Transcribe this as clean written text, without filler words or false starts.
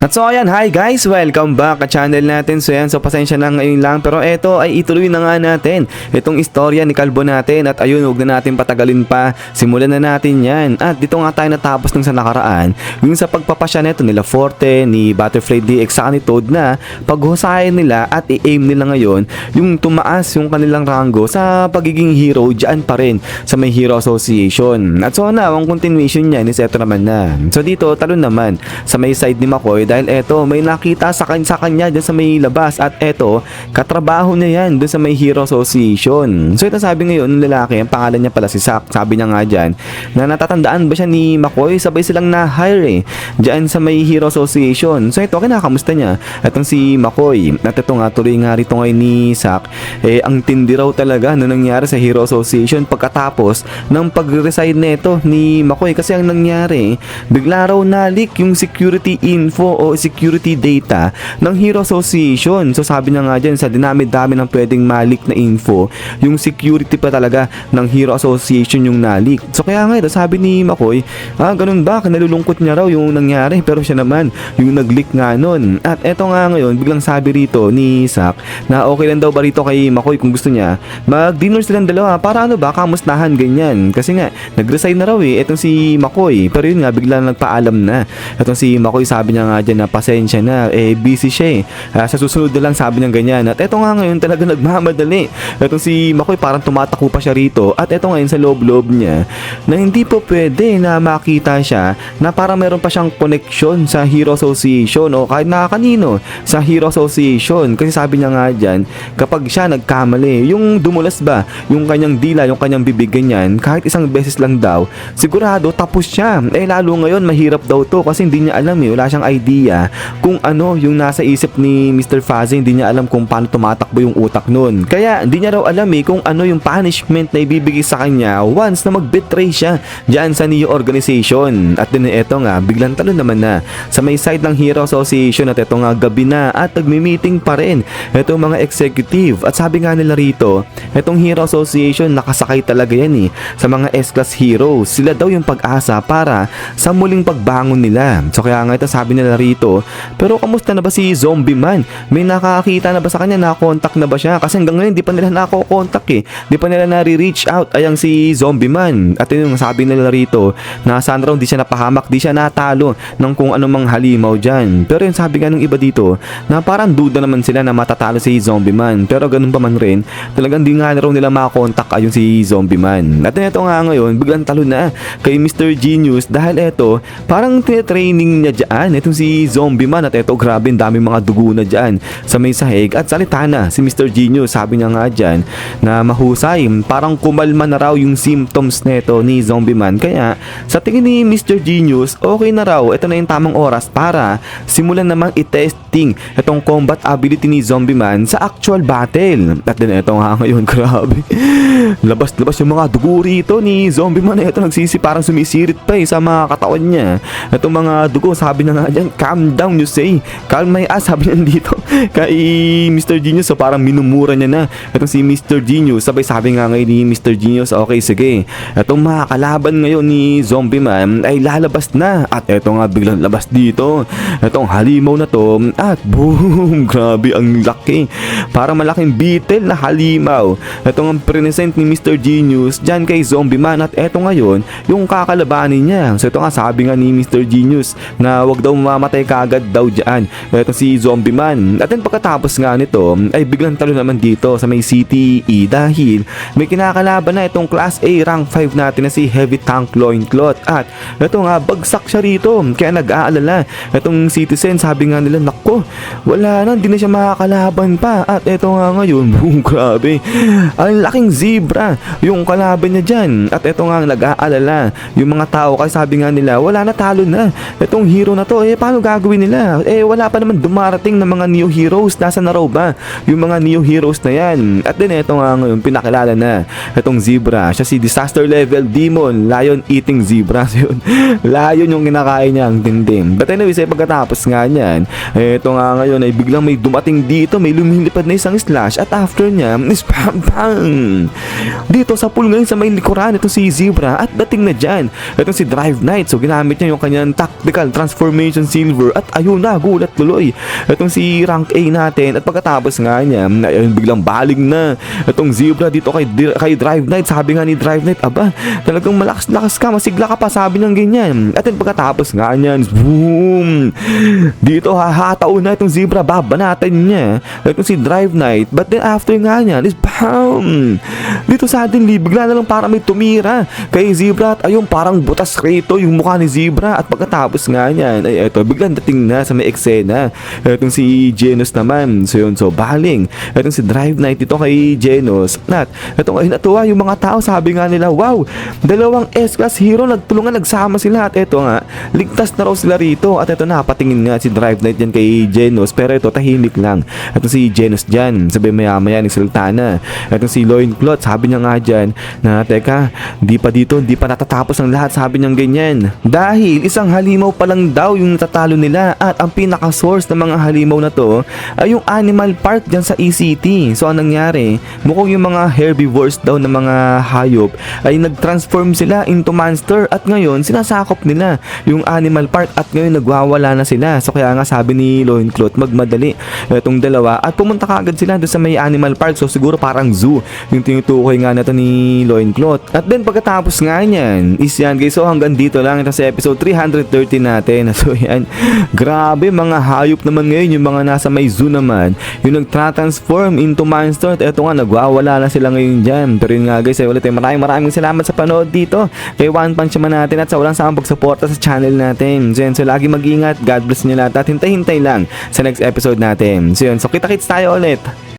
At so ayan, hi guys! Welcome back sa channel natin. So ayan, so pasensya na ngayon lang. Pero eto ay ituloy na nga natin itong istorya ni Kalbo natin. At ayun, huwag na natin patagalin pa. Simulan na natin yan. At dito nga tayo natapos nung sa nakaraan. Yung sa pagpapasya neto nila Forte, ni Butterfly DX sa ni Toad na paghusayan nila at i-aim nila ngayon yung tumaas yung kanilang rango sa pagiging hero dyan pa rin sa may Hero Association. At so na, ang continuation niya is eto naman na. So dito, talon naman sa may side ni McCoy dahil eto may nakita sa kanya dyan sa may labas at eto katrabaho niya yan dun sa may Hero Association. So ito sabi ngayon ng lalaki, ang pangalan niya pala si Zack. Sabi niya nga dyan na natatandaan ba siya ni McCoy, sabay silang na-hire dyan sa may Hero Association. So ito kinakamusta niya itong si McCoy at ito nga tuloy nga rito ngayon ni Zack, ang tindi raw talaga na nangyari sa Hero Association pagkatapos ng pag-resign nito ni McCoy. Kasi ang nangyari, bigla raw na-leak yung security info o security data ng Hero Association. So sabi niya nga dyan, sa dinami-dami ng pwedeng ma-leak na info, yung security pa talaga ng Hero Association yung na-leak. So kaya nga ito, sabi ni McCoy, ganun ba? Nalulungkot niya raw yung nangyari, pero siya naman yung nag-leak nga nun. At eto nga ngayon, biglang sabi rito ni Zack na okay lang daw ba rito kay McCoy kung gusto niya mag-dinner silang dalawa para ano ba, kamustahan ganyan. Kasi nga, nag-resign na raw etong si McCoy. Pero yun nga, biglang nagpaalam na. Etong si McCoy sabi niya nga dyan na pasensya na, busy siya sa susunod na lang sabi niya ganyan. At eto nga ngayon talaga nagmamadali. Etong si McCoy parang tumatakbo pa siya rito. At eto ngayon sa loob-loob niya na hindi po pwede na makita siya na parang meron pa siyang connection sa Hero Association o kahit na kanino sa Hero Association. Kasi sabi niya nga dyan, kapag siya nagkamali, yung dumulas ba, yung kanyang dila, yung kanyang bibig ganyan, kahit isang beses lang daw, sigurado tapos siya. Lalo ngayon mahirap daw to kasi hindi niya alam wala siyang idea kung ano yung nasa isip ni Mr. Fuzzy. Hindi niya alam kung paano tumatakbo yung utak nun. Kaya hindi niya raw alam kung ano yung punishment na ibibigay sa kanya once na mag-betray siya dyan sa Neo Organization. At din eto nga, biglang talo naman na sa may side ng Hero Association at eto nga gabi na at nagmi-meeting pa rin etong mga executive. At sabi nga nila rito, etong Hero Association nakasakay talaga yan sa mga S-Class heroes. Sila daw yung pag-asa para sa muling pagbangon nila. So kaya nga ito sabi nila rito, pero kamusta na ba si Zombie Man? May nakakita na ba sa kanya? Nakakontak na ba siya? Kasi hanggang ngayon di pa nila nakokontak di pa nila nare-reach out ayang si Zombie Man. At yun yung sabi nila rito na sana raw di siya napahamak, di siya natalo ng kung anumang halimaw dyan. Pero yung sabi nga ng iba dito na parang duda naman sila na matatalo si Zombie Man. Pero ganun pa man rin, talagang di nga raw nila makakontak ayun si Zombie Man. At ito nga ngayon, biglang talo na kay Mr. Genius dahil ito, parang training niya dyan itong si Zombie Man. At ito, grabe, daming mga dugo na dyan sa may sahig. At salita na si Mr. Genius, sabi niya nga dyan na mahusay, parang kumalma na raw yung symptoms nito ni Zombie Man. Kaya sa tingin ni Mr. Genius, okay na raw, ito na yung tamang oras para simulan namang i-testing itong combat ability ni Zombie Man sa actual battle. At din ito nga ngayon, grabe, labas-labas yung mga dugo rito ni Zombie Man. Ito parang sumisirit pa sa mga katawan niya. Itong mga dugo, sabi na nga dyan, calm down you say, calm my ass, sabi niya dito kay Mr. Genius. So parang minumura niya na itong si Mr. Genius. Sabay sabi nga ngayon ni Mr. Genius, okay sige, itong mga kalaban ngayon ni Zombie Man ay lalabas na. At ito nga biglang labas dito itong halimaw na to at boom, grabe ang laki, parang malaking beetle na halimaw. Ito ang present ni Mr. Genius dyan kay Zombie Man. At eto ngayon yung kakalabanin niya. So ito nga sabi nga ni Mr. Genius na wag daw mamamatay kagad daw dyan ito si Zombie Man. At then pagkatapos nga nito ay biglang talo naman dito sa may CTE dahil may kinakalaban na itong Class A rank 5 natin na si Heavy Tank Loincloth. At ito nga bagsak siya rito kaya nag-aalala itong citizen. Sabi nga nila, nako, wala na, hindi na siya makakalaban pa. At ito nga ngayon, boom, grabe, ang laking zebra yung kalaban niya dyan. At ito nga nag-aalala yung mga tao kasi sabi nga nila, wala na, talo na itong hero na to. Paano gagawin nila? Wala pa naman dumarating na mga new heroes. Nasa na raw ba yung mga new heroes na yan? At din ito nga ngayon, pinakilala na itong zebra. Siya si Disaster Level Demon Lion Eating Zebra. So yun, lion yung kinakain niya, ang tindim. But anyways, pagkatapos nga niyan, ito nga ngayon ay biglang may dumating dito, may lumilipad na isang slash. At after niya, is bang bang dito sa pool ngayon sa may likuran ito si Zebra. At dating na dyan itong si Drive Knight. So ginamit niya yung kanyang tactical transformation silver river at ayun na, gulat tuloy itong si rank A natin. At pagkatapos nga niya, ayun, biglang baling na itong zebra dito kay Drive Knight. Sabi nga ni Drive Knight, aba, talagang malakas-lakas ka, masigla ka pa, sabi ng ganyan. At then pagkatapos nga niyan, boom, dito hahataon na itong zebra, babanatan niya itong si Drive Knight. But then after nga niyan is bam, dito suddenly bigla na lang para may tumira kay zebra. At ayun, parang butas rito yung mukha ni zebra. At pagkatapos nga niyan ay eto, biglang dating na sa may eksena itong si Genos naman. So yun, so baling itong si Drive Knight dito kay Genos. At itong ay natuwa yung mga tao, sabi nga nila, wow, dalawang S-class hero nagtulungan, nagsama sila. At eto nga, ligtas na raw sila rito. At eto na, patingin nga si Drive Knight dyan kay Genos, pero ito tahimik lang. Itong si Genos dyan, sabi maya-maya nagsalita na. Itong si Loincloth, sabi niya nga dyan na teka, di pa natatapos ang lahat, sabi niyang ganyan. Dahil isang halimaw pa lang daw yung natatalo nila, at ang pinaka-source ng mga halimaw na to ay yung animal park dyan sa ECT. So anong nangyari, mukhang yung mga herbivores daw na mga hayop ay nag-transform sila into monster, at ngayon sinasakop nila yung animal park, at ngayon nagwawala na sila. So kaya nga sabi ni Loincloth, magmadali itong dalawa at pumunta kaagad sila doon sa may animal park. So siguro parang zoo yung tinutukoy nga na to ni Loincloth. At then pagkatapos nga niyan is yan guys, so hanggang dito lang ito sa episode 330 natin. So yan, grabe, mga hayop naman ngayon yung mga nasa may zoo naman, yung nagtra-transform into monster. At eto nga, nagwawala na sila ngayon dyan. Pero yun nga guys, ay ulit maraming salamat sa panood dito kay One Punch Man natin at sa walang sawang pagsuporta sa channel natin. So yun, so lagi mag-ingat, God bless nyo lahat at hintay-hintay lang sa next episode natin. So yun, so kita-kits tayo ulit.